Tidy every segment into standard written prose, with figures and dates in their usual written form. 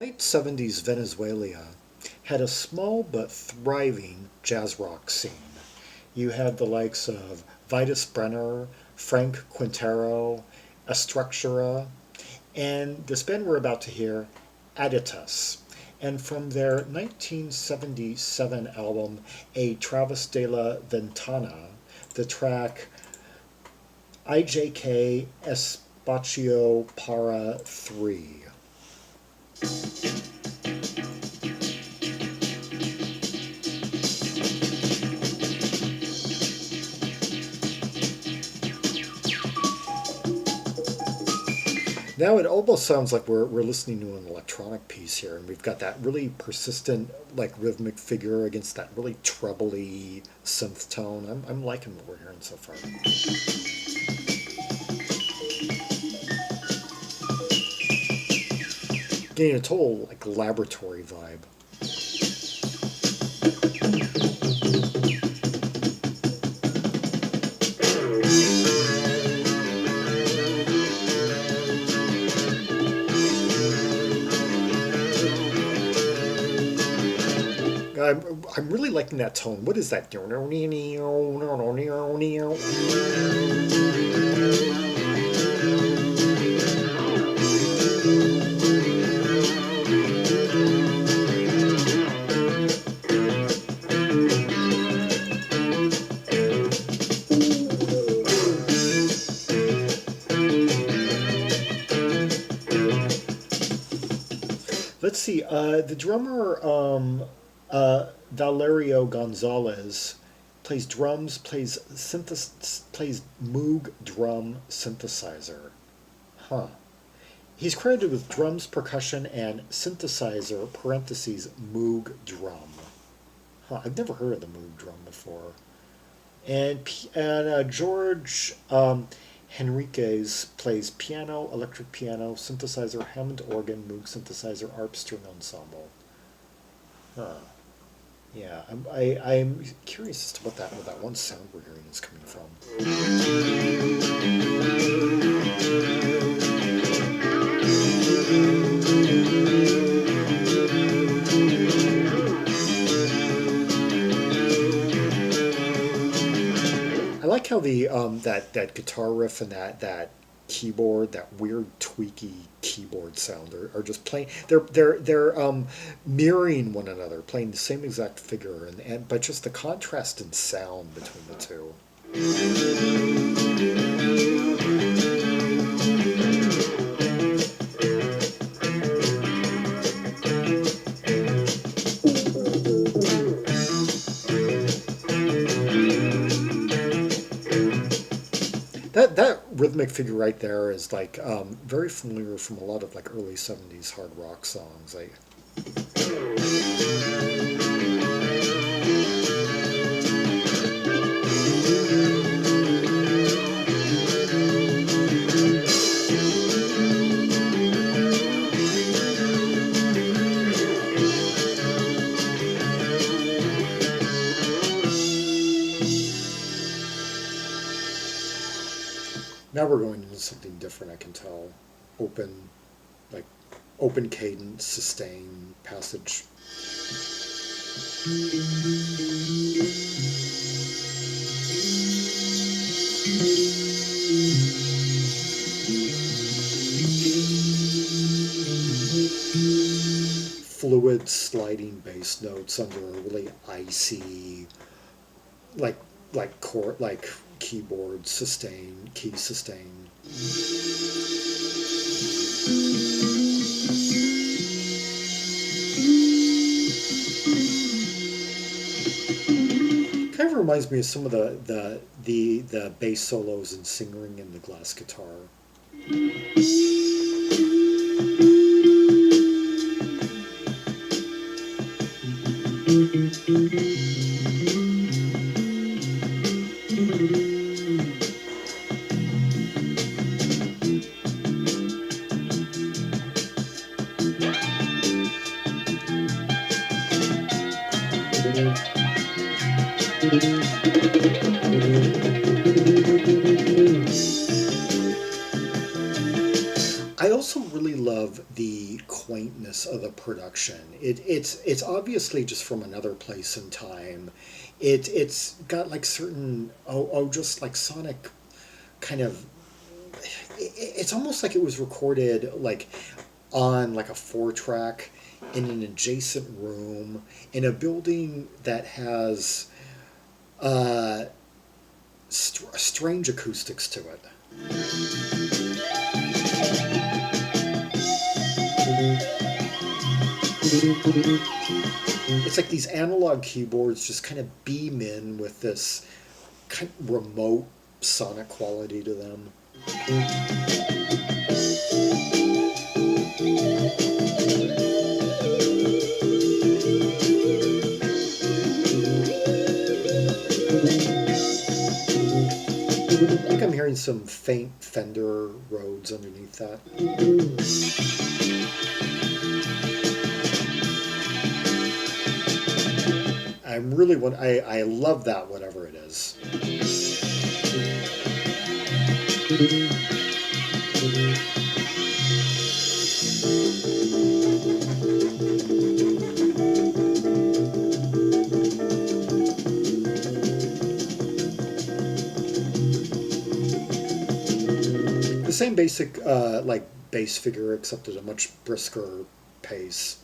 Late 70s Venezuela had a small but thriving jazz rock scene. You had the likes of Vitus Brenner, Frank Quintero, Estructura, and this band we're about to hear, Aditus. And from their 1977 album, A Través de la Ventana, the track I.J.K. Espacio Para 3. Now it almost sounds like we're listening to an electronic piece here, and we've got that really persistent, like rhythmic figure against that really trebly synth tone. I'm liking what we're hearing so far. Getting a total like laboratory vibe. I'm really liking that tone. What is that? Let's see. The drummer Valerio Gonzalez plays drums, plays Moog drum synthesizer. Huh. He's credited with drums, percussion, and synthesizer (parentheses Moog drum). Huh. I've never heard of the Moog drum before. And George Henríquez plays piano, electric piano, synthesizer, Hammond organ, Moog synthesizer, ARP string ensemble. Huh. Yeah, I'm curious as to what that one sound we're hearing is coming from. I like how the that guitar riff and that keyboard, that weird tweaky keyboard sound are just playing. They're mirroring one another, playing the same exact figure, and but just the contrast in sound between the two. That rhythmic figure right there is like very familiar from a lot of like early '70s hard rock songs. Like, now we're going into something different. I can tell. Open, like open cadence, sustain, passage. Fluid sliding bass notes under a really icy, like chord, like keyboard sustain, key sustain. Kind of reminds me of some of the bass solos and singing in the glass guitar. I also really love the quaintness neatness of the production. It's obviously just from another place in time. It's got like certain just like sonic kind of. It's almost like it was recorded like on like a 4-track in an adjacent room in a building that has strange acoustics to it. It's like these analog keyboards just kind of beam in with this kind of remote sonic quality to them. I think I'm hearing some faint Fender Rhodes underneath that. I love that, whatever it is. The same basic like bass figure, except at a much brisker pace.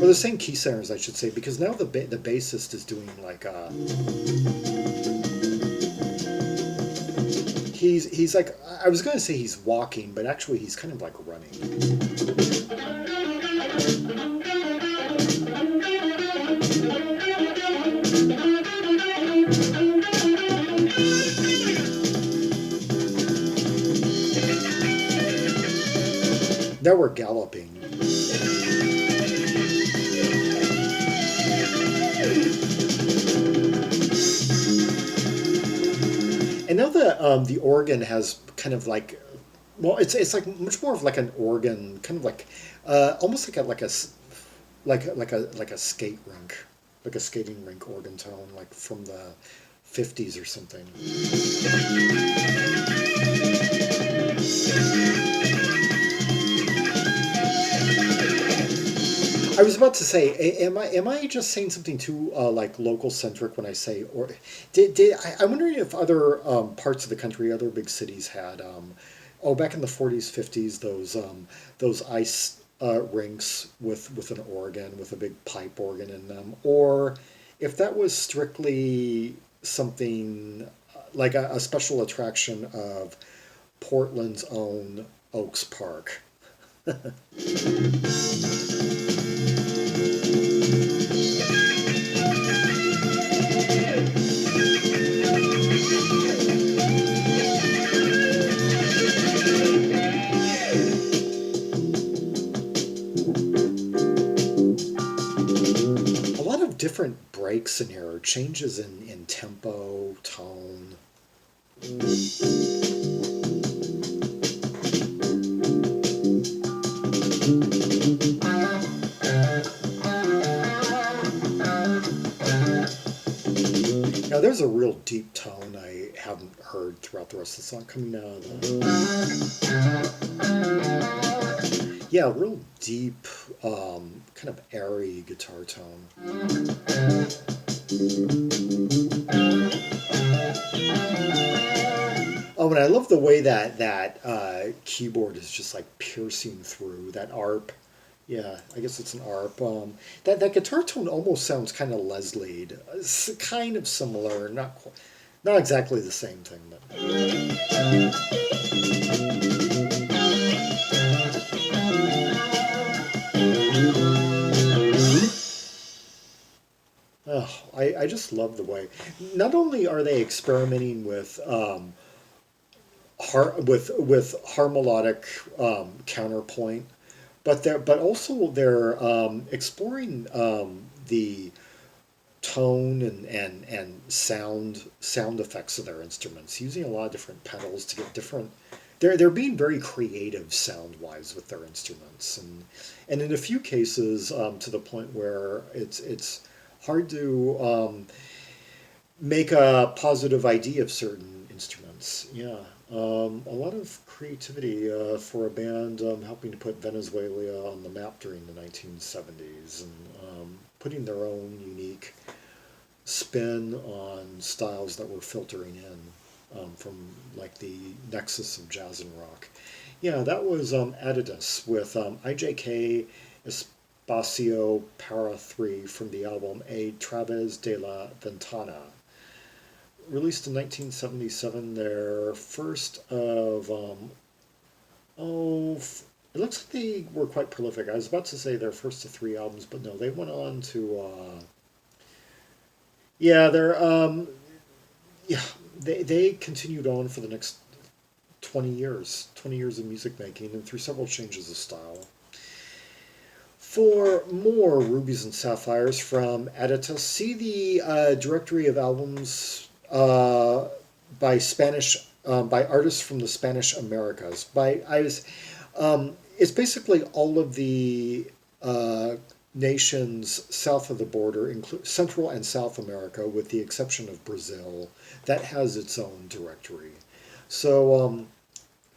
Or the same key centers, I should say, because now the bassist is doing like he's like, I was going to say he's walking, but actually he's kind of like running. Now we're galloping. And now the organ has kind of like, well, it's like much more of like an organ, kind of like almost like a skate rink, like a skating rink organ tone, like from the 50s or something. I was about to say, am I just saying something too like local centric when I say, or I'm wondering if other parts of the country, other big cities had back in the 40s, 50s, those ice rinks with an organ, with a big pipe organ in them, or if that was strictly something like a special attraction of Portland's own Oaks Park. Different breaks in here, changes in tempo, tone. Now there's a real deep tone I haven't heard throughout the rest of the song coming out of the... Yeah, real deep, kind of airy guitar tone. Oh, and I love the way that keyboard is just like piercing through that ARP. Yeah, I guess it's an ARP. That guitar tone almost sounds kind of Leslie'd. It's kind of similar, not exactly the same thing, but. Oh, I just love the way. Not only are they experimenting with harmonic counterpoint, but also they're exploring the tone and sound effects of their instruments, using a lot of different pedals to get different. They're being very creative sound wise with their instruments, and in a few cases to the point where it's hard to make a positive idea of certain instruments records, yeah. A lot of creativity for a band helping to put Venezuela on the map during the 1970s and putting their own unique spin on styles that were filtering in from like the nexus of jazz and rock. Yeah, that was Aditus with I.J.K. Espacio Para 3 from the album A Través de la Ventana. Released in 1977, their first of, it looks like they were quite prolific. I was about to say their first of three albums, but no, they went on to, yeah, yeah, they continued on for the next 20 years of music making and through several changes of style. For more Rubies and Sapphires from Aditus, see the directory of albums by Spanish by artists from the Spanish Americas. It's basically all of the nations south of the border, Central and South America, with the exception of Brazil, that has its own directory. So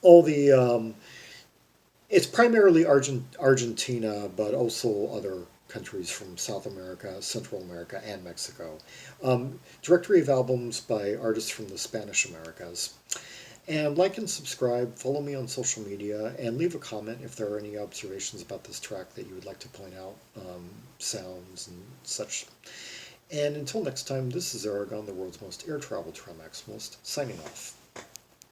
all the it's primarily Argentina, but also other countries from South America, Central America, and Mexico. Directory of albums by artists from the Spanish Americas. And like and subscribe, follow me on social media, and leave a comment if there are any observations about this track that you would like to point out, sounds and such. And until next time, this is Zaragon, the world's most air travel maximalist, signing off.